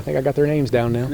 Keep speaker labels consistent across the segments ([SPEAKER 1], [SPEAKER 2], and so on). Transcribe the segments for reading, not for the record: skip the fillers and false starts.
[SPEAKER 1] think I got their names down now.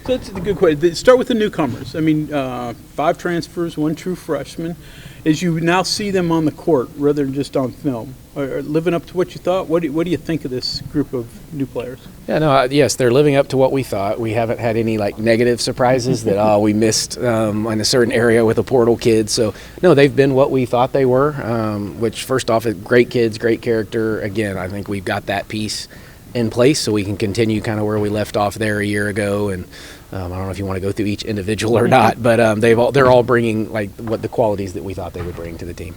[SPEAKER 2] So that's a good question. Start with the newcomers. I mean, 5 transfers, 1 true freshman. As you now see them on the court rather than just on film, are living up to what you thought? What do you think of this group of new players?
[SPEAKER 1] Yeah, no, yes, they're living up to what we thought. We haven't had any negative surprises that we missed in a certain area with a portal kid. So no, they've been what we thought they were. Which first off, great kids, great character. Again, I think we've got that piece in place so we can continue kind of where we left off there a year ago. And I don't know if you want to go through each individual or not, but they're all bringing what the qualities that we thought they would bring to the team.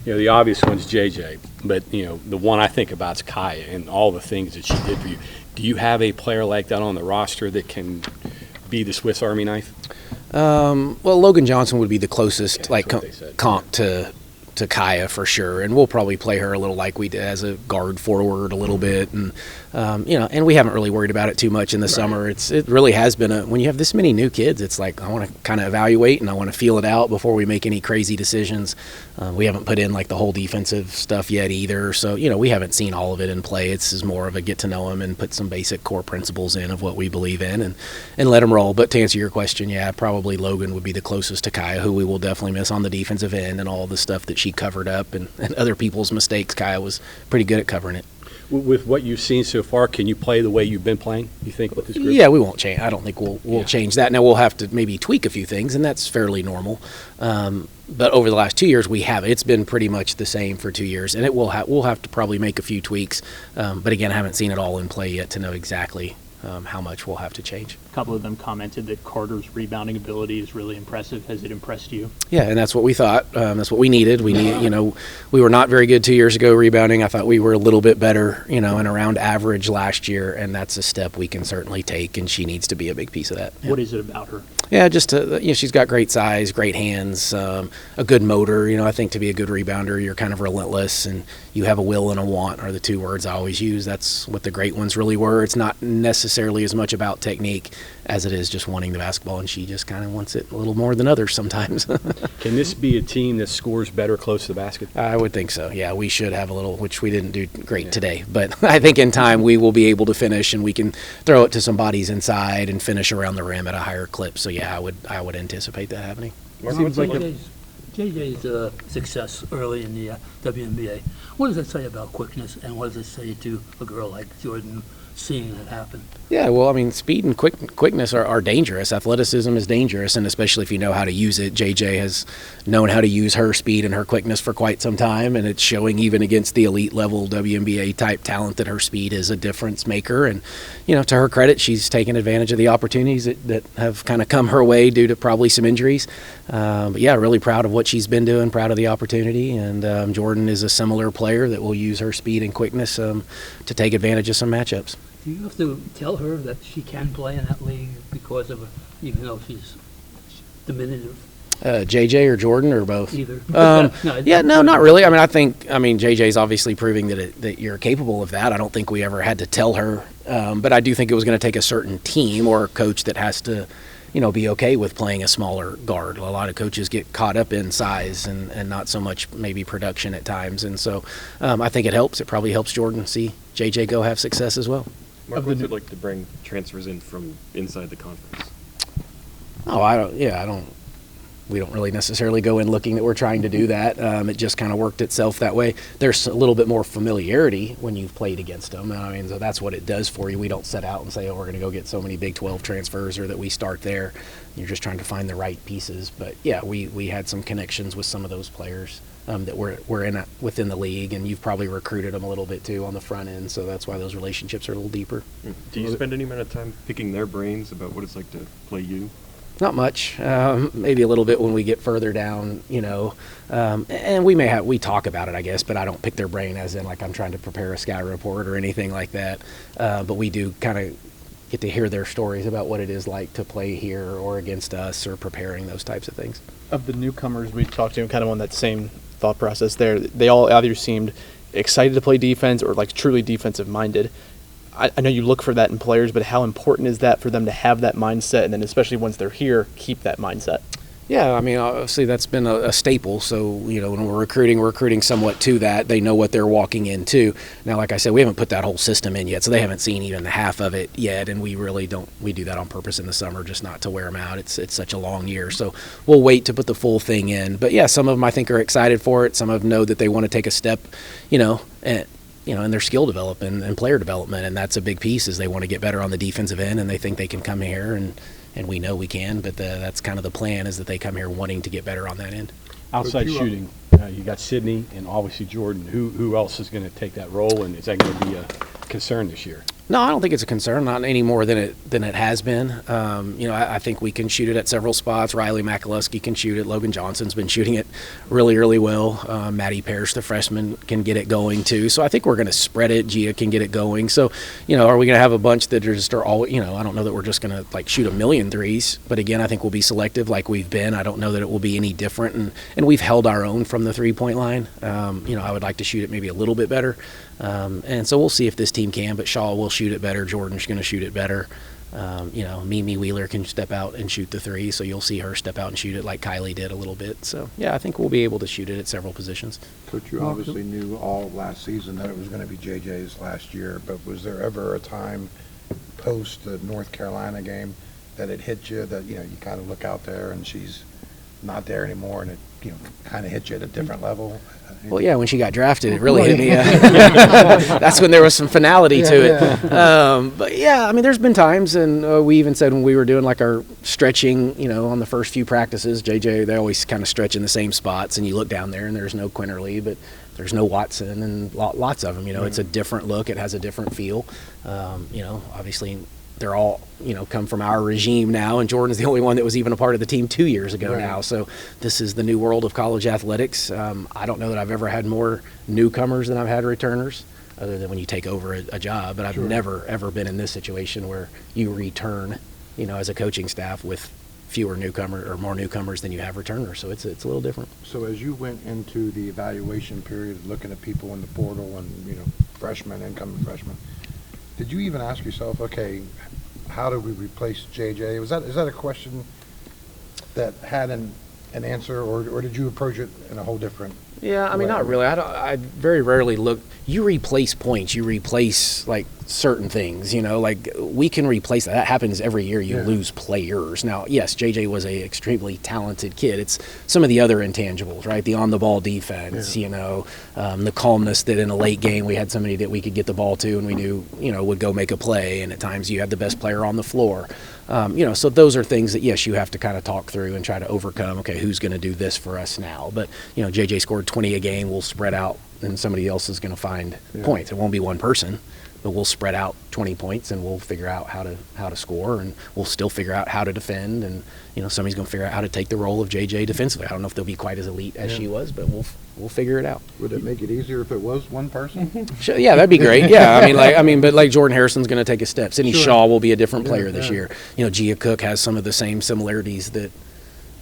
[SPEAKER 3] The obvious one's JJ, but the one I think about is Kaya and all the things that she did for you. Do you have a player like that on the roster that can be the Swiss Army knife?
[SPEAKER 1] Well, Logan Johnson would be the closest comp to Kaya for sure, and we'll probably play her a little like we did as a guard forward a little bit, and and we haven't really worried about it too much in the summer. It really has been when you have this many new kids, it's like I want to kind of evaluate and I want to feel it out before we make any crazy decisions. We haven't put in the whole defensive stuff yet either, so we haven't seen all of it in play. It's more of a get to know them and put some basic core principles in of what we believe in and let them roll. But to answer your question, yeah, probably Logan would be the closest to Kaya, who we will definitely miss on the defensive end and all the stuff that she covered up and other people's mistakes. Kaya was pretty good at covering it.
[SPEAKER 3] With what you've seen so far, can you play the way you've been playing, you think, with this group?
[SPEAKER 1] Yeah, we won't change. I don't think we'll change that. Now, we'll have to maybe tweak a few things, and that's fairly normal. But over the last 2 years, we have. It's been pretty much the same for 2 years, and we'll have to probably make a few tweaks. But, again, I haven't seen it all in play yet to know exactly how much we'll have to change.
[SPEAKER 4] A couple of them commented that Carter's rebounding ability is really impressive. Has it impressed you?
[SPEAKER 1] Yeah, and that's what we thought. That's what we needed. We were not very good 2 years ago rebounding. I thought we were a little bit better, and around average last year, and that's a step we can certainly take, and she needs to be a big piece of that.
[SPEAKER 4] Yeah. What is it about her?
[SPEAKER 1] Yeah, just she's got great size, great hands, a good motor. I think to be a good rebounder, you're kind of relentless, and you have a will and a want are the 2 words I always use. That's what the great ones really were. It's not necessarily as much about technique as it is just wanting the basketball, and she just kind of wants it a little more than others sometimes.
[SPEAKER 3] Can this be a team that scores better close to the basket?
[SPEAKER 1] I would think so. Yeah, we should have a little, which we didn't do great today. But I think in time we will be able to finish, and we can throw it to some bodies inside and finish around the rim at a higher clip. So yeah, I would anticipate that happening.
[SPEAKER 5] Seems like JJ's success early in the WNBA. What does that say about quickness, and what does it say to a girl like Jordan seeing it happen?
[SPEAKER 1] Yeah, well, I mean, speed and quickness are dangerous. Athleticism is dangerous, and especially if you know how to use it. JJ has known how to use her speed and her quickness for quite some time, and it's showing even against the elite level WNBA type talent that her speed is a difference maker. And to her credit, she's taken advantage of the opportunities that have kind of come her way due to probably some injuries. But yeah, really proud of what she's been doing, proud of the opportunity, and Jordan is a similar player that will use her speed and quickness to take advantage of some matchups.
[SPEAKER 5] Do you have to tell her that she can play in that league because of, even though she's diminutive?
[SPEAKER 1] JJ or Jordan or both?
[SPEAKER 5] Either.
[SPEAKER 1] No, not really. I mean, JJ's obviously proving that you're capable of that. I don't think we ever had to tell her, but I do think it was going to take a certain team or a coach that has to, be okay with playing a smaller guard. A lot of coaches get caught up in size and not so much maybe production at times. And so I think it helps. It probably helps Jordan see JJ go have success as well.
[SPEAKER 6] Mark, what's it like to bring transfers in from inside the conference?
[SPEAKER 1] We don't really necessarily go in looking that we're trying to do that. It just kind of worked itself that way. There's a little bit more familiarity when you've played against them. I mean, so that's what it does for you. We don't set out and say, we're going to go get so many Big 12 transfers or that we start there. You're just trying to find the right pieces. But, yeah, we had some connections with some of those players that were within the league, and you've probably recruited them a little bit, too, on the front end. So that's why those relationships are a little deeper.
[SPEAKER 6] Do you spend any amount of time picking their brains about what it's like to play you?
[SPEAKER 1] Not much, maybe a little bit when we get further down, and we talk about it, I guess, but I don't pick their brain as in like I'm trying to prepare a scout report or anything like that. But we do kind of get to hear their stories about what it is like to play here or against us or preparing those types of things.
[SPEAKER 7] Of the newcomers we talked to, kind of on that same thought process there, they all either seemed excited to play defense or like truly defensive minded. I know you look for that in players, but how important is that for them to have that mindset, and then especially once they're here, keep that mindset?
[SPEAKER 1] Yeah, I mean, obviously that's been a staple. So, when we're recruiting somewhat to that. They know what they're walking into. Now, like I said, we haven't put that whole system in yet, so they haven't seen even the half of it yet. And we really don't. We do that on purpose in the summer, just not to wear them out. It's such a long year, so we'll wait to put the full thing in. But yeah, some of them I think are excited for it. Some of them know that they want to take a step, and in their skill development and player development, and that's a big piece. Is they want to get better on the defensive end, and they think they can come here and we know we can, but that's kind of the plan, is that they come here wanting to get better on that end.
[SPEAKER 3] Outside shooting, you got Sydney and obviously Jordan. Who else is going to take that role, and is that going to be a concern this year?
[SPEAKER 1] No, I don't think it's a concern, not any more than it has been. I think we can shoot it at several spots. Riley McAlusky can shoot it. Logan Johnson's been shooting it really, really well. Maddie Parrish, the freshman, can get it going too. So I think we're going to spread it. Gia can get it going. So, are we going to have a bunch that are all, I don't know that we're just going to shoot a million threes. But again, I think we'll be selective like we've been. I don't know that it will be any different. And we've held our own from the 3-point line. I would like to shoot it maybe a little bit better. And so we'll see if this team can, but Shaw will shoot it better. Jordan's going to shoot it better. Mimi Wheeler can step out and shoot the three, so you'll see her step out and shoot it like Kylie did a little bit. So, yeah, I think we'll be able to shoot it at several positions.
[SPEAKER 8] Coach, you obviously knew all last season that it was going to be JJ's last year, but was there ever a time post the North Carolina game that it hit you that, you kind of look out there and she's not there anymore and it, kind of hit you at a different level?
[SPEAKER 1] Well, yeah, when she got drafted, it really hit me. That's when there was some finality to it. But, yeah, I mean, there's been times, and we even said when we were doing, our stretching, on the first few practices, JJ, they always kind of stretch in the same spots, and you look down there, and there's no Quinerly, but there's no Watson, and lots of them. It's a different look. It has a different feel. Obviously – they're all, come from our regime now, and Jordan's the only one that was even a part of the team 2 years ago now. So this is the new world of college athletics. I don't know that I've ever had more newcomers than I've had returners, other than when you take over a job. But I've never, ever been in this situation where you return, as a coaching staff with fewer newcomers or more newcomers than you have returners. So it's a little different.
[SPEAKER 8] So as you went into the evaluation period, looking at people in the portal and, freshmen, incoming freshmen, did you even ask yourself, okay, how do we replace JJ? Is that a question that had an answer, or did you approach it in a whole different
[SPEAKER 1] Yeah, I mean, not really. I very rarely look. You replace points. You replace certain things. We can replace that. That happens every year. You lose players. Now, yes, JJ was a extremely talented kid. It's some of the other intangibles, right? The on-the-ball defense. The calmness that in a late game we had somebody that we could get the ball to and we knew would go make a play. And at times you had the best player on the floor. So those are things that, yes, you have to kind of talk through and try to overcome. Okay, who's going to do this for us now? But, JJ scored 20 a game. We'll spread out, and somebody else is going to find points. It won't be one person, but we'll spread out 20 points, and we'll figure out how to score, and we'll still figure out how to defend. And, somebody's going to figure out how to take the role of JJ defensively. I don't know if they'll be quite as elite as she was, but we'll figure it out.
[SPEAKER 8] Would it make it easier if it was one person?
[SPEAKER 1] Sure, yeah, that'd be great. Yeah, but Jordan Harrison's going to take a step. Sydney Shaw will be a different player this year. Gia Cook has some of the same similarities that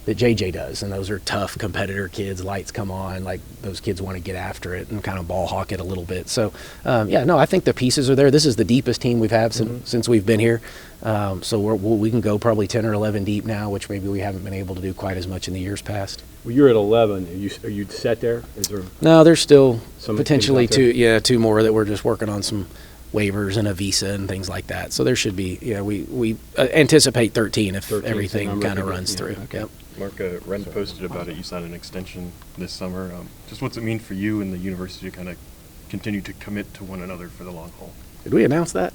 [SPEAKER 1] JJ does, and those are tough competitor kids. Lights come on, those kids want to get after it and kind of ball hawk it a little bit. So, I think the pieces are there. This is the deepest team we've had since we've been here. So we can go probably 10 or 11 deep now, which maybe we haven't been able to do quite as much in the years past.
[SPEAKER 3] Well, you're at 11. Are you set there? Is there?
[SPEAKER 1] No, there's still
[SPEAKER 3] some
[SPEAKER 1] potentially two more that we're just working on some waivers and a visa and things like that. So there should be, we anticipate 13 if everything kind of runs through.
[SPEAKER 3] Okay.
[SPEAKER 1] Yep.
[SPEAKER 6] Mark, Ren posted about it. You signed an extension this summer. Just what's it mean for you and the university to kind of continue to commit to one another for the long haul?
[SPEAKER 1] Did we announce that?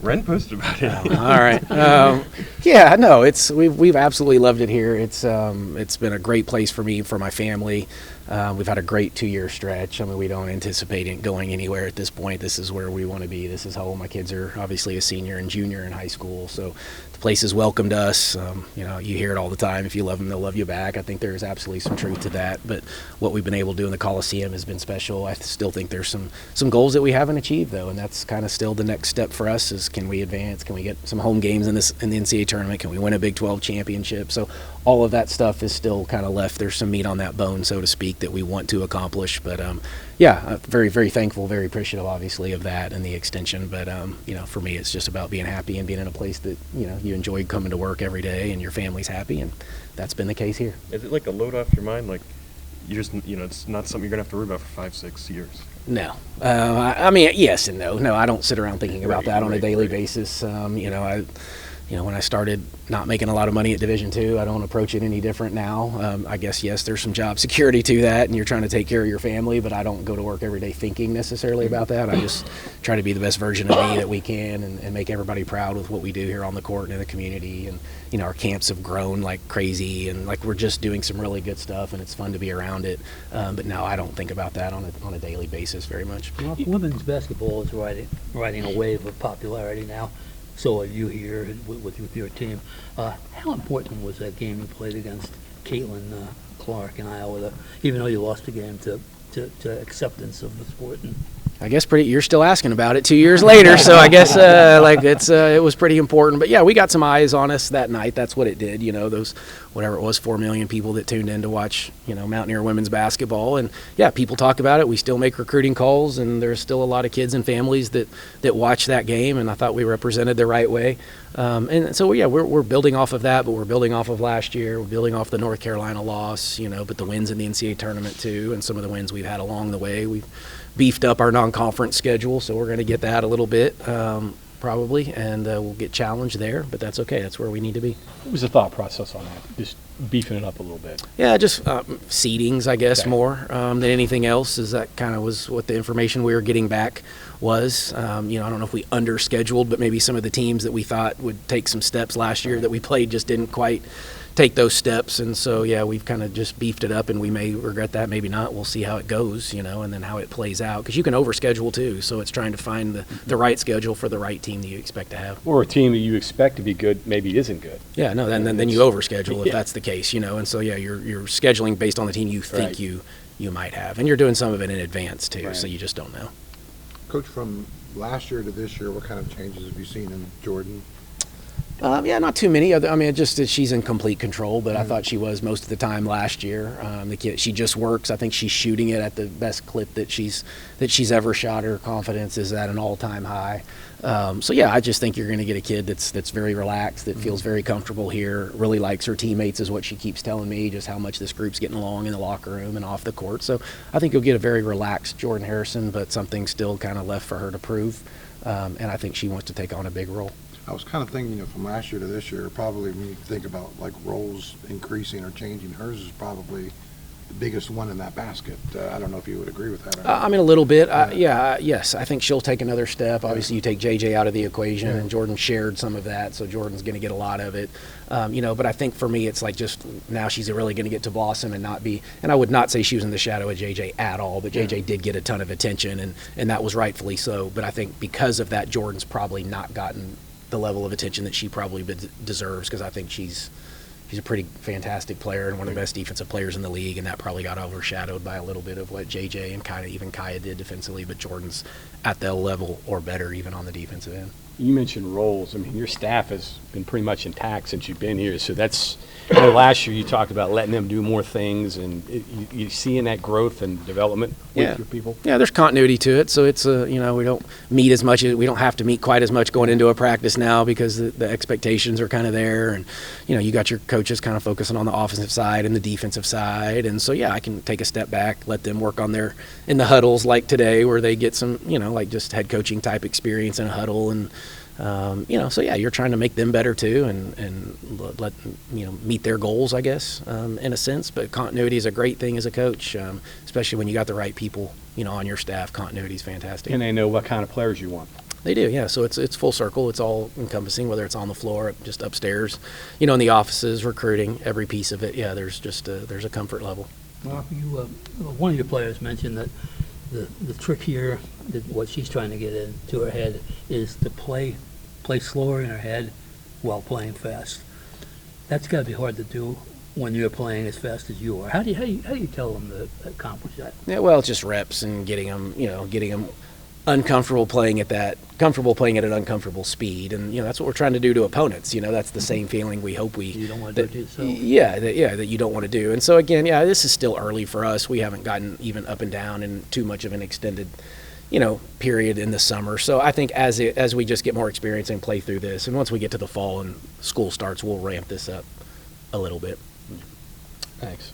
[SPEAKER 6] Ren posted about it.
[SPEAKER 1] All right. We've absolutely loved it here. It's been a great place for me, for my family. We've had a great 2-year stretch. We don't anticipate it going anywhere at this point. This is where we want to be. This is how old my kids are, obviously a senior and junior in high school. So the place has welcomed us. You hear it all the time. If you love them, they'll love you back. I think there is absolutely some truth to that. But what we've been able to do in the Coliseum has been special. I still think there's some goals that we haven't achieved, though, and that's kind of still the next step for us is, can we advance? Can we get some home games in the NCAA tournament? Can we win a Big 12 championship? So all of that stuff is still kind of left. There's some meat on that bone, so to speak, physique that we want to accomplish. But yeah, very, very thankful, very appreciative, obviously, of that and the extension. But for me, it's just about being happy and being in a place that you enjoy coming to work every day and your family's happy, and that's been the case here.
[SPEAKER 6] Is it like a load off your mind? Like, you just, it's not something you're going to have to worry about for 5-6 years.
[SPEAKER 1] No. I mean, yes and no. No, I don't sit around thinking about that on a daily basis. When I started not making a lot of money at Division II, I don't approach it any different now. I guess, yes, there's some job security to that, and you're trying to take care of your family, but I don't go to work every day thinking necessarily about that. I just try to be the best version of me that we can and make everybody proud with what we do here on the court and in the community. And, our camps have grown like crazy, and like we're just doing some really good stuff, and it's fun to be around it. But no, I don't think about that on a daily basis very much.
[SPEAKER 5] Well, women's basketball is riding a wave of popularity now. So are you here with your team. How important was that game you played against Caitlin Clark in Iowa, even though you lost the game, to acceptance of the sport?
[SPEAKER 1] I guess you're still asking about it 2 years later, so I guess it was pretty important. But yeah, we got some eyes on us that night. That's what it did. Those whatever it was, 4 million people that tuned in to watch Mountaineer women's basketball. And yeah, people talk about it. We still make recruiting calls, and there's still a lot of kids and families that watch that game. And I thought we represented the right way. And so yeah, we're building off of that, but we're building off of last year. We're building off the North Carolina loss, but the wins in the NCAA tournament too, and some of the wins we've had along the way. We've beefed up our non-conference schedule, so we're going to get that a little bit probably, and we'll get challenged there, but that's okay. That's where we need to be.
[SPEAKER 3] What was the thought process on that? Just beefing it up a little bit?
[SPEAKER 1] Yeah, just seedings, I guess, more than anything else. Is that kind of was what the information we were getting back was. I don't know if we under-scheduled, but maybe some of the teams that we thought would take some steps last year that we played just didn't quite take those steps, and so yeah, we've kind of just beefed it up, and we may regret that, maybe not. We'll see how it goes, and then how it plays out, because you can overschedule too, so it's trying to find the right schedule for the right team that you expect to have.
[SPEAKER 3] Or a team that you expect to be good maybe isn't good.
[SPEAKER 1] Yeah, no, then you overschedule if that's the case, and so yeah, you're scheduling based on the team you think you might have, and you're doing some of it in advance too, so you just don't know.
[SPEAKER 8] Coach, from last year to this year, what kind of changes have you seen in Jordan?
[SPEAKER 1] Yeah, not too many. I mean, just that she's in complete control, but I thought she was most of the time last year. The kid, she just works. I think she's shooting it at the best clip that she's ever shot. Her confidence is at an all-time high. So yeah, I just think you're going to get a kid that's very relaxed, that feels very comfortable here, really likes her teammates, is what she keeps telling me, just how much this group's getting along in the locker room and off the court. So I think you'll get a very relaxed Jordan Harrison, but something still kind of left for her to prove. And I think she wants to take on a big role.
[SPEAKER 8] I was kind of thinking, from last year to this year, probably when you think about like roles increasing or changing, hers is probably the biggest one in that basket. I don't know if you would agree with that.
[SPEAKER 1] I mean, a little bit. Yes, I think she'll take another step. Obviously, you take JJ out of the equation, and Jordan shared some of that, so Jordan's going to get a lot of it. But I think for me, it's like just now she's really going to get to blossom and not be. And I would not say she was in the shadow of JJ at all, but JJ did get a ton of attention, and that was rightfully so. But I think because of that, Jordan's probably not gotten the level of attention that she probably deserves, because I think she's a pretty fantastic player and one of the best defensive players in the league, and that probably got overshadowed by a little bit of what JJ and even Kaya did defensively, but Jordan's at that level or better even on the defensive end.
[SPEAKER 3] You mentioned roles. I mean, your staff has been pretty much intact since you've been here, so that's last year you talked about letting them do more things, and you seeing that growth and development with your people? Yeah,
[SPEAKER 1] there's continuity to it, so it's we don't meet as much, we don't have to meet quite as much going into a practice now, because the expectations are kind of there, and you got your coaches kind of focusing on the offensive side and the defensive side, and so yeah, I can take a step back, let them work on in the huddles like today, where they get some like just head coaching type experience in a huddle, and so yeah, you're trying to make them better too, and let meet their goals, I guess, in a sense. But continuity is a great thing as a coach, especially when you got the right people, on your staff. Continuity is fantastic.
[SPEAKER 3] And they know what kind of players you want.
[SPEAKER 1] They do, yeah. So it's full circle. It's all encompassing, whether it's on the floor, just upstairs, in the offices, recruiting, every piece of it. Yeah, there's just there's a comfort level.
[SPEAKER 5] Well, one of your players mentioned that the trick here, what she's trying to get into her head, is to play slower in her head while playing fast. That's got to be hard to do when you're playing as fast as you are. How do you tell them to accomplish that?
[SPEAKER 1] Yeah, well, it's just reps and getting them uncomfortable playing at comfortable playing at an uncomfortable speed, and that's what we're trying to do to opponents. That's the same feeling we hope
[SPEAKER 5] You don't want to do it to yourself.
[SPEAKER 1] that you don't want to do. And so again, this is still early for us. We haven't gotten even up and down in too much of an extended period in the summer. So I think as we just get more experience and play through this, and once we get to the fall and school starts, we'll ramp this up a little bit.
[SPEAKER 3] Thanks.